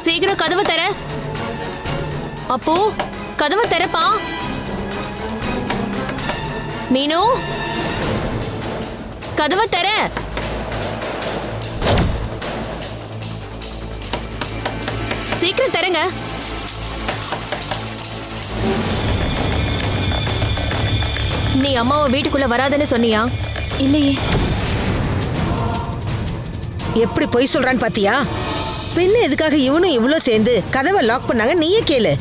Speaker 5: சீக்கிரம் கதவை தர. அப்போ கதவை தரப்பா. மீனு, கதவை தர. சீக்கிரம் தரங்க. நீ அம்மாவை வீட்டுக்குள்ள வராதன்னு சொன்னியா? இல்லையே.
Speaker 7: எப்படி பொய் சொல்றான்னு பாத்தியா? பின்ன எதுக்காக இவனும் இவ்வளோ சேர்ந்து கதவை லாக் பண்ணாங்க நீயே கேளு.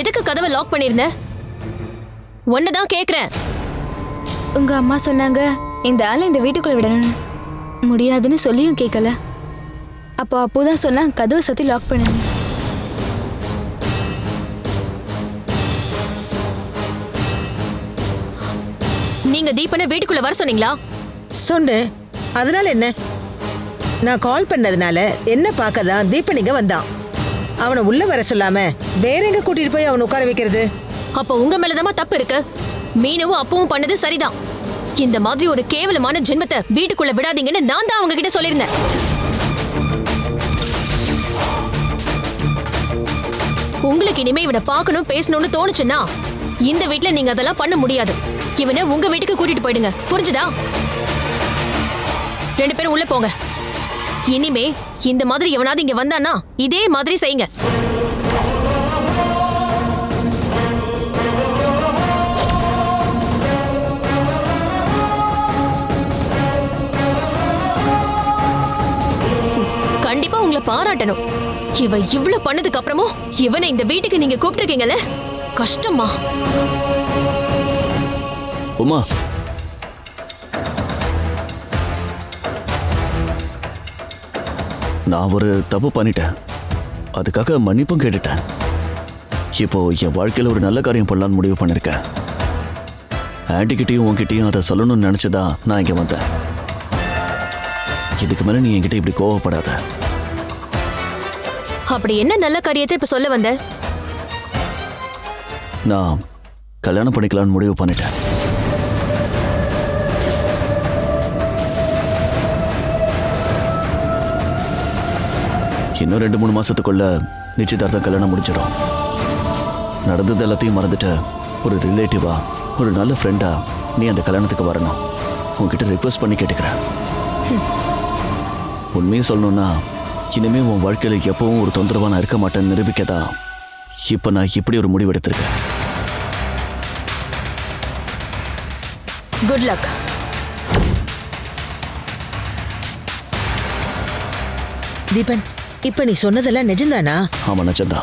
Speaker 5: எதுக்கு கதவை லாக் பண்ணிருந்த? ஒன்னதான் கேக்குறேன்.
Speaker 9: உங்க அம்மா சொன்னாங்க இந்த ஆளை இந்த வீட்டுக்குள்ள விடணும், முடியாதுன்னு சொல்லியும் கேட்கல. அப்போ அப்போதான் சொன்னா கதவை சத்தி லாக் பண்ணுங்க.
Speaker 5: நீங்க தீபனை வீட்டுக்குள்ள வர சொன்னீங்களா?
Speaker 7: சொன்னேன். அதனால என்ன? நான் கால் பண்ணதுனால என்ன பார்க்க தான் தீபனிங்க வந்தான். அவனை உள்ள வர சொல்லாம வேற எங்க கூட்டிட்டு போய் அவனை உட்கார வைக்கிறது?
Speaker 5: அப்ப உங்க மேலதான் தப்பு இருக்கு. மீனவும் அப்பவும் பண்ணது சரிதான். இந்த மாதிரி ஒரு கேவலமான ஜென்மத்தை வீட்டுக்குள்ள விடாதீங்கன்னு நான் தான் அவங்க கிட்ட சொல்லியிருந்தேன். உங்களுக்கு இனிமே இவனை பார்க்கணும் பேசணும்னு தோணுச்சுன்னா இந்த வீட்டுல நீங்க அதெல்லாம் பண்ண முடியாது. இவனை உங்க வீட்டுக்கு கூட்டிட்டு போயிடுங்க, புரிஞ்சுதா? 2 பேரும் உள்ள போங்க. இனிமே இந்த மாதிரி எவனாவது இங்க வந்தானா இதே மாதிரி செய்யுங்க. கண்டிப்பா உங்களை பாராட்டணும். இவ இவ்ளோ பண்ணதுக்கு அப்புறமும் இவனை இந்த வீட்டுக்கு நீங்க கூப்பிட்டுருக்கீங்கல்ல, கஷ்டமா?
Speaker 1: உமா, நான் ஒரு தப்பு பண்ணிட்டேன். அதுக்காக மன்னிப்பும் கேட்டுட்டேன். இப்போ என் வாழ்க்கையில் ஒரு நல்ல காரியம் பண்ணலான்னு முடிவு பண்ணிருக்கேன். ஆன்டிகிட்டையும் உன்கிட்டையும் அதை சொல்லணும்னு நினைச்சுதான் நான் இங்க வந்தேன். இதுக்கு மேல நீ என்கிட்ட இப்படி கோவப்படாத.
Speaker 5: அப்படி என்ன நல்ல காரியத்தை இப்ப சொல்ல வந்த?
Speaker 1: நான் கல்யாணம் பண்ணிக்கலாம்னு முடிவு பண்ணிட்டேன். இன்னும் 2-3 மாசத்துக்குள்ள நிச்சயதார்த்தம் கல்யாணம் முடிஞ்சிடும். நடந்தது எல்லாத்தையும் மறந்துட்டு ஒரு ரிலேட்டிவா, ஒரு நல்ல ஃப்ரெண்டா நீ அந்த கல்யாணத்துக்கு வரணும். உன்கிட்ட ரிக்வெஸ்ட் பண்ணி கேட்டுக்கிறேன். உண்மையை சொல்லணும்னா இனிமே உன் வாழ்க்கையில எப்பவும் ஒரு தொந்தரவா நான் இருக்க மாட்டேன்னு நிரூபிக்கதான் இப்ப நான் இப்படி ஒரு முடிவு எடுத்திருக்கேன்.
Speaker 5: Good luck.
Speaker 7: தீபன், இப்ப நீ சொன்னதெல்லாம் நிஜம்தானா?
Speaker 1: ஆமா நச்சந்தா,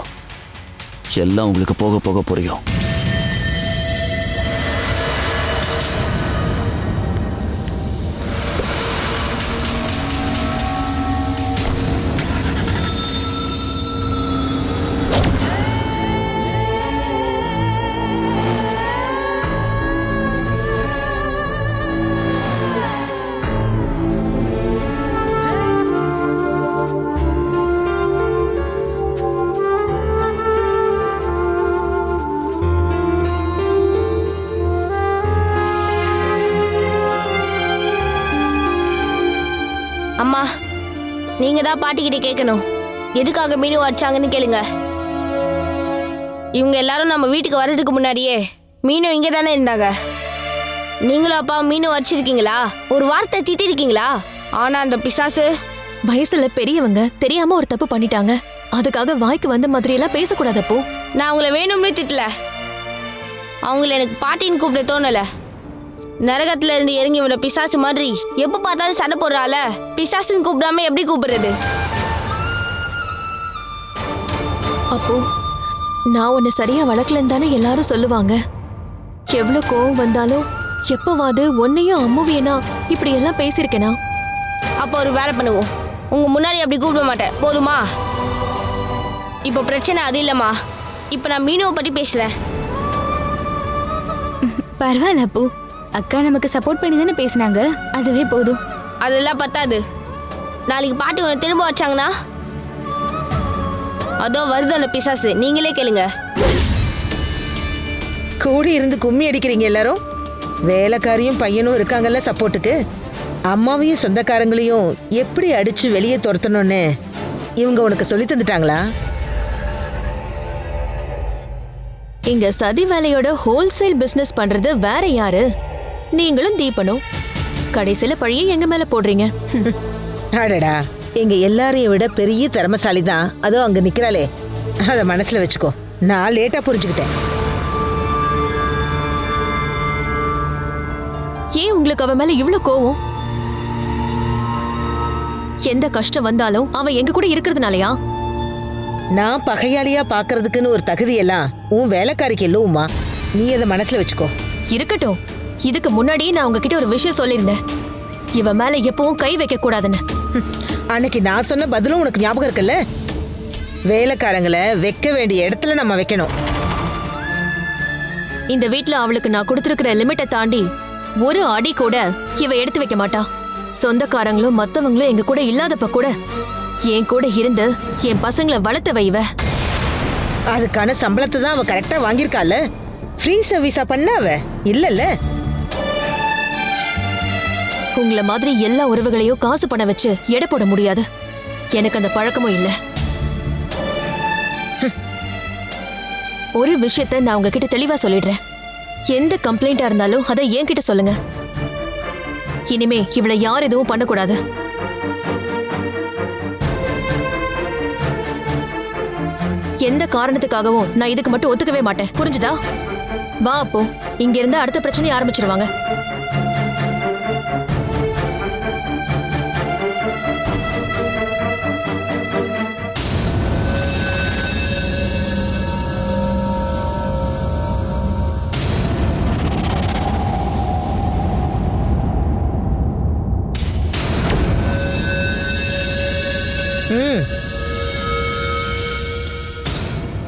Speaker 1: எல்லாம் உங்களுக்கு போக போக புரியும்.
Speaker 6: அம்மா, நீங்க தான் பாட்டிக்கிட்ட கேட்கணும். எதுக்காக மீனு அடிச்சாங்கன்னு கேளுங்க. இவங்க எல்லாரும் நம்ம வீட்டுக்கு வர்றதுக்கு முன்னாடியே மீனு இங்கே தானே இருந்தாங்க. நீங்களும் அப்பா மீனு அடிச்சிருக்கீங்களா? ஒரு வார்த்தை திட்டிருக்கீங்களா? ஆனா அந்த பிசாசு
Speaker 5: வயசுல பெரியவங்க தெரியாம ஒரு தப்பு பண்ணிட்டாங்க. அதுக்காக வாய்க்கு வந்த மாதிரி எல்லாம் பேசக்கூடாது. அப்போ
Speaker 6: நான் அவங்கள வேணும்னு திட்டல. அவங்கள எனக்கு பாட்டின்னு கூப்பிட தோணல. நரகத்துல இருந்து இறங்கி விட பிசாசு மாதிரி எப்ப பார்த்தாலும் சண்டை போடுறால, பிசாசுன்னு கூப்பிடாம எப்படி கூப்பிடுறது?
Speaker 5: அப்போ நான் உன்னை சரியா வளர்க்கலன்னு தானே எல்லாரும் சொல்லுவாங்க. எவ்வளவு கோவம் வந்தாலும் எப்பவாது உன்னையும் அம்முவியனா இப்படி எல்லாம் பேசியிருக்கேனா?
Speaker 6: அப்போ ஒரு வேலை பண்ணுவோம். உங்க முன்னாடி அப்படி கூப்பிட மாட்டேன், போதுமா? இப்போ பிரச்சனை அது இல்லம்மா. இப்போ நான் மீனுவை பற்றி பேசுறேன்.
Speaker 9: பரவாயில்ல அப்பு, அக்கா நமக்கு சப்போர்ட் பண்ணி தானே பேசினாங்க, அதுவே போதும்.
Speaker 6: அதெல்லாம் பத்தாது. நாளைக்கு பாட்டி உன்னை திரும்ப வச்சாங்கன்னா அதோ வருது அந்த பிசாசு. நீங்களே கேளுங்க.
Speaker 7: கூடி இருந்து கும்மி அடிக்கிறீங்க எல்லாரும். வேலைக்காரியும் பையனும் இருக்காங்கல்ல சப்போர்ட்டுக்கு. அம்மாவையும் சொந்தக்காரங்களையும் எப்படி அடிச்சு வெளியே துரத்தணும்னு இவங்க உனக்கு சொல்லி தந்துட்டாங்களா?
Speaker 5: இங்க சதி வேலையோட ஹோல்சேல் பிசினஸ் பண்றது வேற யாரு? நீங்களும் தீபனும். கடைசியில பழியை எங்க மேல போடுறீங்க.
Speaker 7: அடடா, எங்க எல்லாரையும் விட பெரிய திறமசாலி தான் அதோ அங்க நிக்கிறாளே, அத மனசுல வச்சுக்கோ. நான் லேட்டா புரிஞ்சுக்கிட்டேன்.
Speaker 5: ஏன் உங்களுக்கு அவ மேல இவ்ளோ கோவம்? எந்த கஷ்டம் வந்தாலும் அவ எங்க கூட இருக்கிறதுனாலயா?
Speaker 7: நான் பகையாளியா பாக்குறதுக்குன்னு ஒரு தகுதியெல்லாம் உன் வேலைக்காரிக்கு இல்லவுமா? நீ அதை மனசுல வச்சுக்கோ.
Speaker 5: இருக்கட்டும். இதுக்கு முன்னாடியே நான் உங்ககிட்ட ஒரு விஷயம் சொல்லியிருந்தேன். இவ மேல எப்பவும் கை வைக்க கூடாதுன்னு.
Speaker 7: அன்னைக்கு நான் சொன்ன பதிலும் உனக்கு ஞாபகம் இருக்குல்ல? வேலைக்காரங்களை வைக்க வேண்டிய இடத்துல நம்ம வைக்கணும்.
Speaker 5: இந்த வீட்ல அவளுக்கு நான் கொடுத்திருக்கிற லிமிட்டை தாண்டி ஒரு அடி கூட இவ எடுத்து வைக்க மாட்டா. சொந்தக்காரங்களும் மத்தவங்களும் எங்க கூட இல்லாதப்ப கூட என் கூட இருந்து என் பசங்களை வளர்த்து வைவ.
Speaker 7: அதுக்கான சம்பளத்தை தான் அவ கரெக்டா வாங்கியிருக்கால. ஃப்ரீ சர்வீஸா பண்ண அவ இல்லல்ல.
Speaker 5: உங்களை மாதிரி எல்லா உறவுகளையும் காசு பண்ண வச்சு எடை போட முடியாது. எனக்கு அந்த பழக்கமும் இல்லை. ஒரு விஷயத்த நான் உங்ககிட்ட தெளிவா சொல்லிடுறேன். எந்த கம்ப்ளைண்டா இருந்தாலும் அதை என்கிட்ட சொல்லுங்க. இனிமே இவளை யார் எதுவும் பண்ணக்கூடாது. எந்த காரணத்துக்காகவும் நான் இதுக்கு மட்டும் ஒத்துக்கவே மாட்டேன். புரிஞ்சுதா? வா அப்போ, இங்க இருந்து அடுத்த பிரச்சனையை ஆரம்பிச்சிருவாங்க.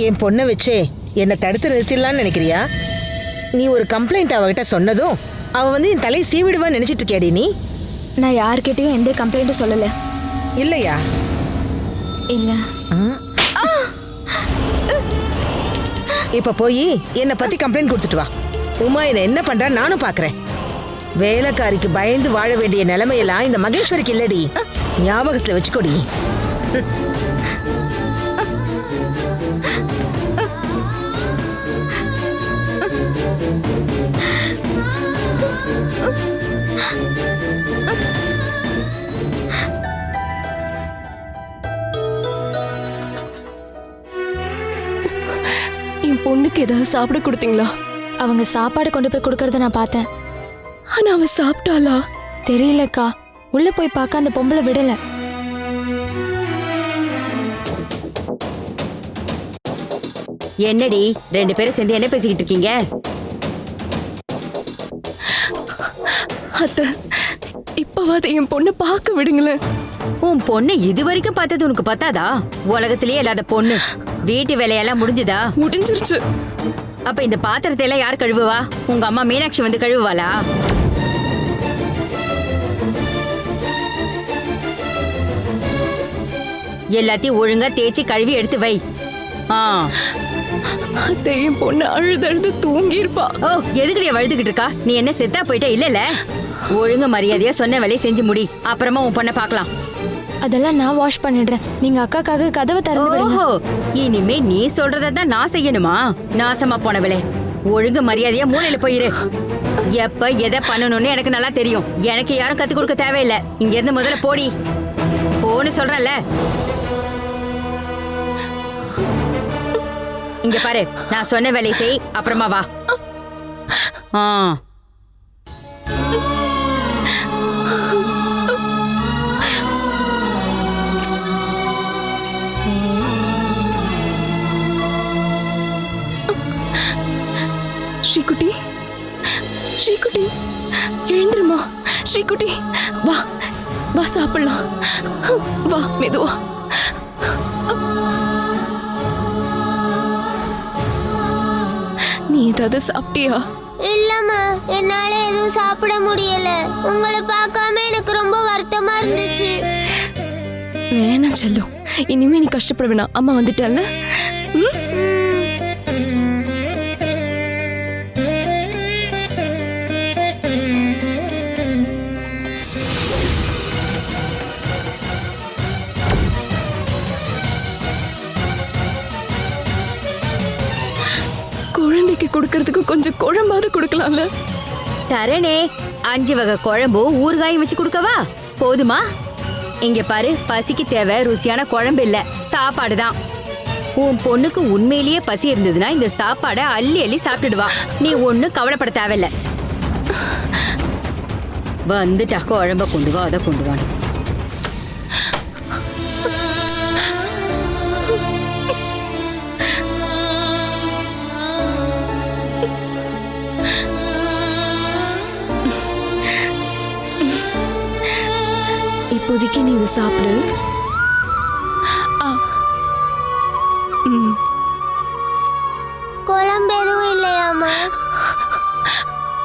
Speaker 7: என் பொண்ணை வச்சே என்னை தடுத்து நிறுத்திடலான்னு நினைக்கிறியா? நீ ஒரு கம்ப்ளைண்ட் அவகிட்ட சொன்னதும் அவ வந்து என் தலையை சீவிடுவான்னு நினைச்சிட்டு இருக்கியாடி நீ?
Speaker 9: நான் யார்கிட்டயும் எந்த கம்ப்ளைண்ட்டும் சொல்லல.
Speaker 7: இல்லையா?
Speaker 9: இல்ல.
Speaker 7: இப்ப போய் என்னை பத்தி கம்ப்ளைண்ட் கொடுத்துட்டு வா. உமா என்ன என்ன பண்றா நானும் பாக்குறேன். வேலைக்காரிக்கு பயந்து வாழ வேண்டிய நிலைமையெல்லாம் இந்த மகேஸ்வரிக்கு இல்லடி. ஞாபகத்துல வச்சுக்கோடி.
Speaker 8: என் பொண்ணுக்கு ஏதாவது சாப்பிட கொடுத்தீங்களா?
Speaker 9: அவங்க சாப்பாடு கொண்டு போய் கொடுக்கறத நான் பார்த்தேன்.
Speaker 8: ஆனா அவ சாப்பிட்டாளா?
Speaker 9: தெரியலக்கா, உள்ள போய் பார்க்க அந்த பொம்பளை விடல.
Speaker 3: என்னடி 2 பேரும் சேர்ந்து என்ன பேசிக்கிட்டு இருக்கீங்க?
Speaker 8: அத்தை, இப்பவாது என் பொண்ணை பார்க்க விடுங்களேன்.
Speaker 3: உன் பொண்ணு இது வரைக்கும் பார்த்தது உனக்கு பத்தாதா? உலகத்திலேயே இல்லாத பொண்ணு. வீட்டு வேலையெல்லாம் முடிஞ்சுதா?
Speaker 8: முடிஞ்சிருச்சு.
Speaker 3: அப்ப இந்த பாத்திரத்தை எல்லாம் யார் கழுவுவா? உங்க அம்மா மீனாட்சி வந்து கழுவுவாளா? எல்லாத்தையும் ஒழுங்கா தேய்ச்சி கழுவி எடுத்து வை.
Speaker 8: அத்தை, என் பொண்ணு அழுது தூங்கி இருப்பா.
Speaker 3: ஓ, எதுக்குடிய வழுதுகிட்டு இருக்கா? நீ என்ன செத்தா போயிட்டா? இல்லல, ஒழுங்கு மரியாதையா சொன்ன வேலையை செஞ்சு முடி. அப்புறமா உன் பொண்ணை பார்க்கலாம்.
Speaker 9: அதெல்லாம் நான் வாஷ் பண்ணிடுறேன். நீங்க அக்காக்காக கதவை திறந்து விடுங்க.
Speaker 3: ஓஹோ, இனிமே நீ சொல்றத தான் நான் செய்யணுமா? நாசமா போனவளே, ஒழுங்கு மரியாதையா மூலையில போயிரு. எப்ப எதை பண்ணணும்னு எனக்கு நல்லா தெரியும். எனக்கு யாரும் கத்து கொடுக்க தேவையில்லை. இங்க இருந்து முதல்ல போடி. போன்னு சொல்றேன்ல. இங்க பாரு, நான் சொன்ன வேலையை செய், அப்புறமா வா.
Speaker 8: ஸ்ரீகுட்டி, ஸ்ரீகுட்டி, எழுந்துருமா. ஸ்ரீகுட்டி, வா வா, சாப்பிடலாம். வா, மெதுவா. நீ ஏதாவது சாப்பிட்டியா?
Speaker 10: இல்லம்மா, என்னால எதுவும் சாப்பிட முடியல. உங்களை பார்க்காம எனக்கு ரொம்ப வருத்தமா இருந்துச்சு.
Speaker 8: வேணாம் செல்லும், இனிமே நீ கஷ்டப்பட வேணாம். அம்மா வந்துட்டால. குழந்தைக்கு கொடுக்கறதுக்கு கொஞ்சம் குழம்பாவது கொடுக்கலாம்ல.
Speaker 3: தரனே, 5 வகை குழம்பு ஊறுகாயும் வச்சு கொடுக்கவா? போதுமா? இங்க பாரு, பசிக்கு தேவை ருசியான குழம்பு இல்ல, சாப்பாடு தான். உன் பொண்ணுக்கு உண்மையிலேயே பசி இருந்ததுன்னா இந்த சாப்பாடை அள்ளி அள்ளி சாப்பிட்டுடுவா. நீ ஒன்னும் கவலைப்பட தேவையில்ல. வந்துட்டா, குழம்ப கொண்டு வா, அதை கொண்டு வா.
Speaker 8: இப்போதைக்கு நீ இதை சாப்பிடு.
Speaker 10: குழம்பு எதுவும் இல்லையாமா?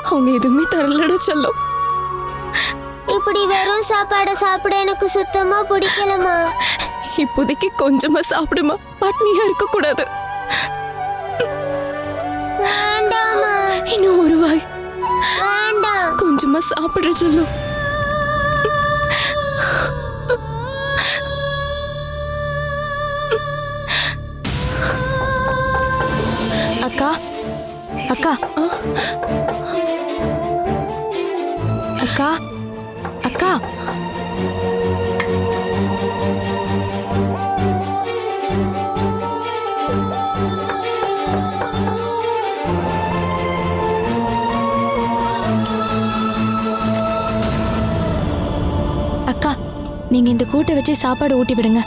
Speaker 8: அவங்க எதுவுமே தரலடா செல்லம்.
Speaker 10: இப்படி வெறும் சாப்பாடை சாப்பிட எனக்கு சுத்தமா பிடிக்கலமா.
Speaker 8: இப்போதைக்கு கொஞ்சமா சாப்பிடுமா, பட்னியா இருக்க கூடாது.
Speaker 10: வேண்டாமா.
Speaker 8: இன்னும் ஒரு வாய்.
Speaker 10: வேண்டாம்.
Speaker 8: கொஞ்சமா சாப்பிடுற செல்லம்.
Speaker 9: அக்கா, அக்கா, அக்கா, அக்கா. அக்கா, நீங்க இந்த கூட்டை வச்சு சாப்பாடு ஊட்டி விடுங்க.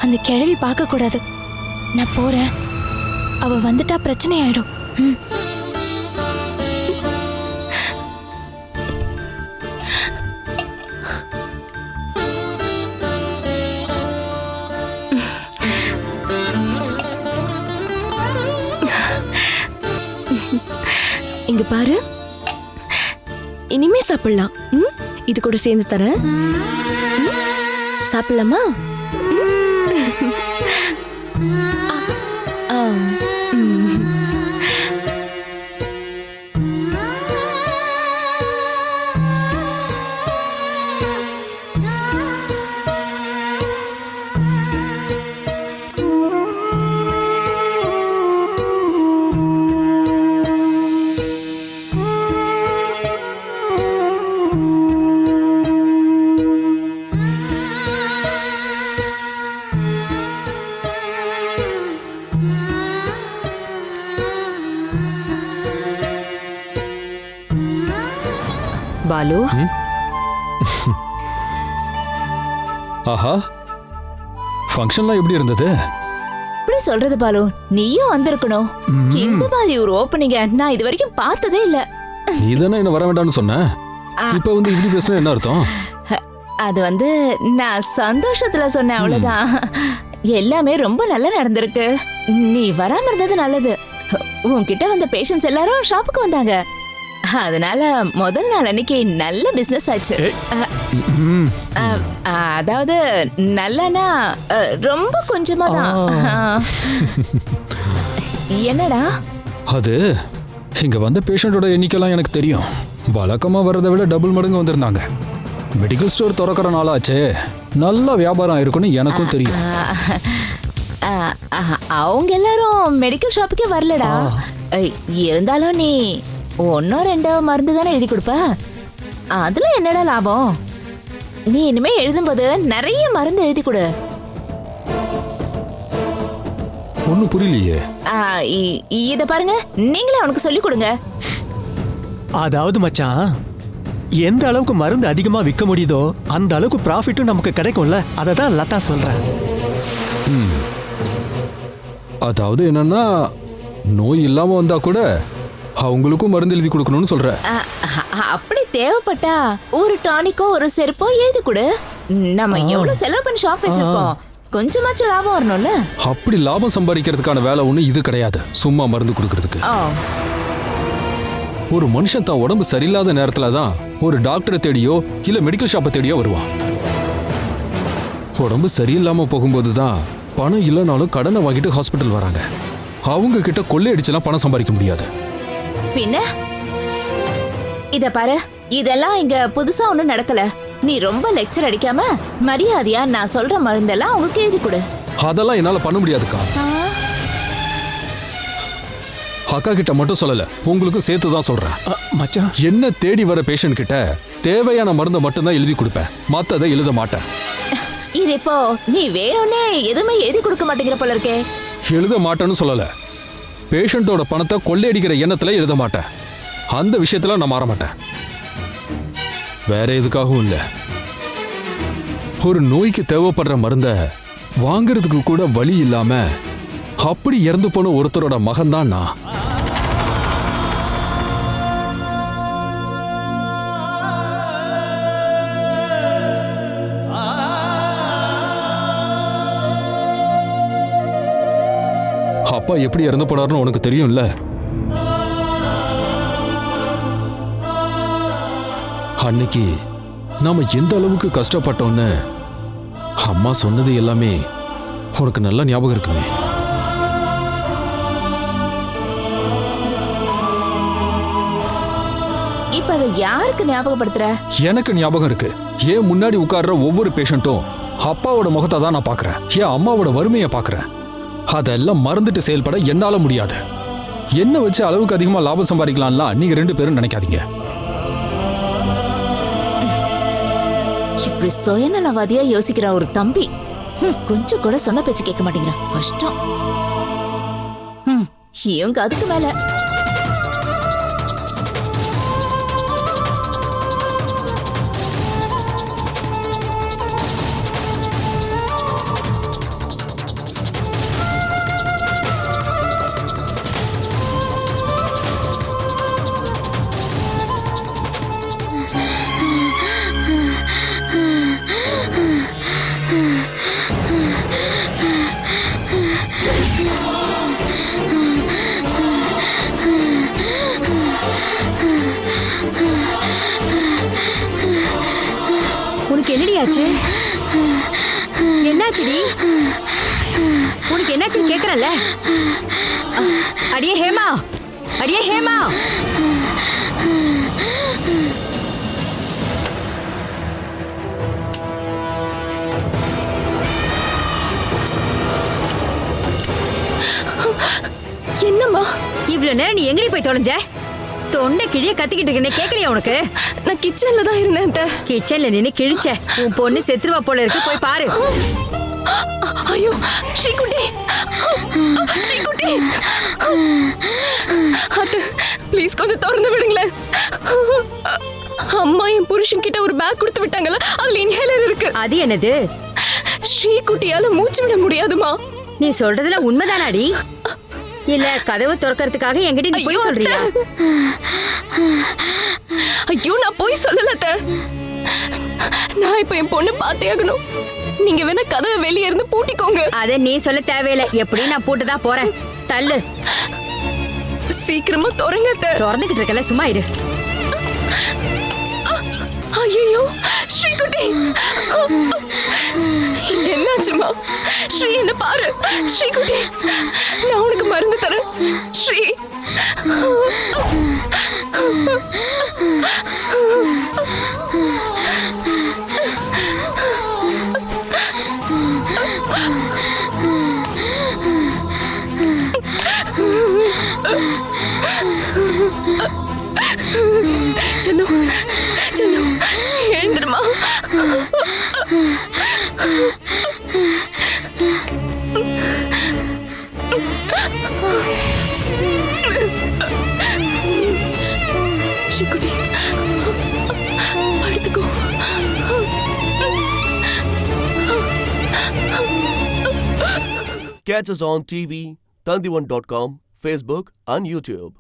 Speaker 9: அந்த கிழவி பார்க்க கூடாது. நான் போறேன். அவ வந்துட்டா பிரச்சனை ஆயிடும்.
Speaker 8: இங்க பாரு, இனிமே சாப்பிடலாம். இது கூட சேர்ந்து தரேன். சாப்பிடலாமா?
Speaker 3: பாலு
Speaker 11: ஆஹா, ஃபங்க்ஷன்லாம் எப்படி இருந்தது?
Speaker 5: எப்படி சொல்றது பாலு, நீயும் வந்திருக்கணும். இந்த மாதிரி ஒரு ஓப்பனிங்க நான் இது வரைக்கும் பார்த்ததே இல்ல.
Speaker 11: நீ தானே என்ன வர வேண்டாம்னு சொன்ன. இப்ப வந்து இப்படி பேசுனா என்ன அர்த்தம்?
Speaker 5: அது வந்து நான் சந்தோஷத்துல சொன்னேன், அவ்வளவுதான். எல்லாமே ரொம்ப நல்லா நடந்திருக்கு. நீ வராம இருந்தது நல்லது. உன்கிட்ட வந்த பேஷண்ட்ஸ் எல்லாரும் ஷாப்புக்கு வந்தாங்க. அதனால முதல் நாள் அன்னைக்கு நல்ல பிசினஸ் ஆச்சு. அதாவது நல்லனா ரொம்ப கொஞ்சமா தான். என்னடா
Speaker 11: அது இங்க வந்த பேஷண்டோட எண்ணிக்கைலாம் எனக்கு தெரியும். வழக்கமா வர்றதை விட டபுள் மடங்கு வந்திருந்தாங்க. மெடிக்கல் ஸ்டோர் திறக்கிற நாளாச்சே, நல்ல வியாபாரம் இருக்குன்னு எனக்கும் தெரியும்.
Speaker 5: அவங்க எல்லாரும் மெடிக்கல் ஷாப்புக்கே வரலடா. இருந்தாலும் நீ ஒன்னோ ரெண்டோ மருந்து தானே எழுதி கொடுப்ப. அதுல என்னடா லாபம்? நீ இனிமே எழுதும்போது நிறைய மருந்து எழுதி கொடு.
Speaker 11: ஒன்னும் புரியலையே.
Speaker 5: இத பாருங்க, நீங்களே அவனுக்கு சொல்லி கொடுங்க.
Speaker 12: அதாவது மச்சான், எந்த அளவுக்கு மருந்து அதிகமா விற்க முடியுதோ அந்த அளவுக்கு ப்ராஃபிட்டும் நமக்கு கிடைக்கும்ல. அதை தான் லதா சொல்றேன்.
Speaker 11: அதாவது என்னன்னா, நோய் இல்லாம வந்தா கூட அவங்களுக்கும் மருந்து எழுதி கொடுக்கணும்னு சொல்ற.
Speaker 5: அப்படி தேவைப்பட்டா ஒரு டானிக்கோ ஒரு செருப்போ எழுதி கொடு. நம்ம எவ்வளவு செலவு பண்ணி ஷாப் வச்சிருக்கோம், கொஞ்சமாச்சும் லாபம் வரணும்ல.
Speaker 11: அப்படி லாபம் சம்பாதிக்கிறதுக்கான வேலை ஒண்ணு இது கிடையாது, சும்மா மருந்து கொடுக்கறதுக்கு. ஒரு மனுஷன் தான் உடம்பு சரியில்லாத நேரத்துல தான் ஒரு டாக்டரை தேடியோ இல்ல மெடிக்கல் ஷாப்பை தேடியோ வருவான். உடம்பு சரியில்லாம போகும்போது தான் பணம் இல்லைனாலும் கடனை வாங்கிட்டு ஹாஸ்பிட்டல் வராங்க. அவங்க கிட்ட கொள்ளையடிச்செல்லாம் பணம் சம்பாதிக்க முடியாது.
Speaker 5: பின்ன இத பாரு, இதெல்லாம் இங்க புதுசா ஒண்ணும் நடக்கல. நீ ரொம்ப லெக்சர் அடிக்காம மரியாதையா நான் சொல்ற மருந்தெல்லாம் உங்களுக்கு எழுதி கொடு.
Speaker 11: அதெல்லாம் என்னால பண்ண முடியாதுக்கா. அக்கா கிட்ட மட்டும் சொல்லல, உங்களுக்கு சேர்த்து தான் சொல்றேன்.
Speaker 12: மச்சான்,
Speaker 11: என்ன தேடி வர பேஷண்ட் கிட்ட தேவையான மருந்தை மட்டும்தான் எழுதி கொடுப்பேன், மத்ததை எழுத மாட்டேன்.
Speaker 5: இது இப்போ நீ வேறொன்னே எதுவுமே எழுதி கொடுக்க மாட்டேங்கிற போல இருக்கே.
Speaker 11: எழுத மாட்டேன்னு சொல்லல, பேஷண்டோட பணத்தை கொள்ளையடிக்கிற எண்ணத்துல எழுத மாட்டேன். அந்த விஷயத்துல நான் மாற மாட்டேன். வேற எதுக்காகவும் இல்ல. ஒரு நோய்க்கு தேவைப்படுற மருந்த வாங்குறதுக்கு கூட வழி இல்லாம அப்படி இறந்து போன ஒருத்தரோட மகன் தான் நான். அப்பா எப்படி இறந்து போனார்னு உனக்கு தெரியும்ல. அன்னைக்கு நாம எந்த அளவுக்கு கஷ்டப்பட்டோம்னு அம்மா சொன்னது எல்லாமே உனக்கு நல்லா ஞாபகம் இருக்குமே.
Speaker 5: இப்ப அதை யாருக்கு ஞாபகப்படுத்துற?
Speaker 11: எனக்கு ஞாபகம் இருக்கு. ஏன் முன்னாடி உட்கார்ற ஒவ்வொரு பேஷண்ட்டும் அப்பாவோட முகத்தை தான் நான் பாக்குறேன், ஏன் அம்மாவோட வறுமையை பாக்குறேன். அதெல்லாம் மறந்துட்டு செயல்பட என்னால முடியாது. என்ன வச்சு அளவுக்கு அதிகமா லாபம் சம்பாதிக்கலாம்லாம் நீங்க ரெண்டு பேரும் நினைக்காதீங்க.
Speaker 5: இப்படி சுயநலவாதியா யோசிக்கிற ஒரு தம்பி கொஞ்சம் கூட சொன்ன பேச்சு கேட்க மாட்டேங்கிறான். கஷ்டம். இவங்க அதுக்கு மேல
Speaker 3: என்னடியாச்சு? என்னாச்சுடி? உனக்கு என்னாச்சுன்னு கேக்குறல்ல. அடியே ஹேமா, அடியே ஹேமா.
Speaker 8: என்னம்மா
Speaker 3: இவ்வளவு நேரம் நீ எங்கடி போய் தொலைஞ்ச? தொண்டை கிழிய கத்திக்கிட்டு இருக்கேன், கேட்கலையா உனக்கு?
Speaker 8: நான் கிச்சன்ல தான் இருந்தேன்.
Speaker 3: கிச்சன்ல நின்னு கிழிச்ச உன் பொண்ணு செத்துருவா போல இருக்கு, போய் பாரு.
Speaker 8: ஐயோ ஸ்ரீகுட்டி, ஸ்ரீகுட்டி, அத்தை ப்ளீஸ் கொஞ்சம் திறந்து விடுங்களேன். அம்மா என் புருஷன் கிட்ட ஒரு பேக் கொடுத்து விட்டாங்கல்ல, அதுல இன்ஹேலர் இருக்கு.
Speaker 3: அது என்னது?
Speaker 8: ஸ்ரீகுட்டியால மூச்சு விட முடியாதுமா.
Speaker 3: நீ சொல்றதுல உண்மைதானாடி? இல்ல கதவு திறக்கிறதுக்காக என்கிட்ட நீ போய் சொல்றியா?
Speaker 8: ஐயோ, நான் போய் சொல்லல அத்தை. நான் இப்ப என் பொண்ணு பார்த்தே ஆகணும். நீங்க வேணா கதவை வெளியே இருந்து பூட்டிக்கோங்க.
Speaker 3: அத நீ சொல்ல தேவையில்லை. எப்படி நான் பூட்டதா போறேன். தள்ளு.
Speaker 8: சீக்கிரமா திறங்க அத்தை.
Speaker 3: திறந்துகிட்டு இருக்கல, சும்மா இரு.
Speaker 8: ஐயோ, ஸ்ரீகுட்டி என்னாச்சுமா? ஸ்ரீ என்ன பாரு. ஸ்ரீகுட்டி, நான் உனக்கு மருந்து தரேன். ஸ்ரீ செல்லு, செல்லு, எழுந்துருமா. ஸ்ரீகுட்டி, படுத்துக்கோ.
Speaker 13: Catch us on TV, Tandivan.com, Facebook and YouTube.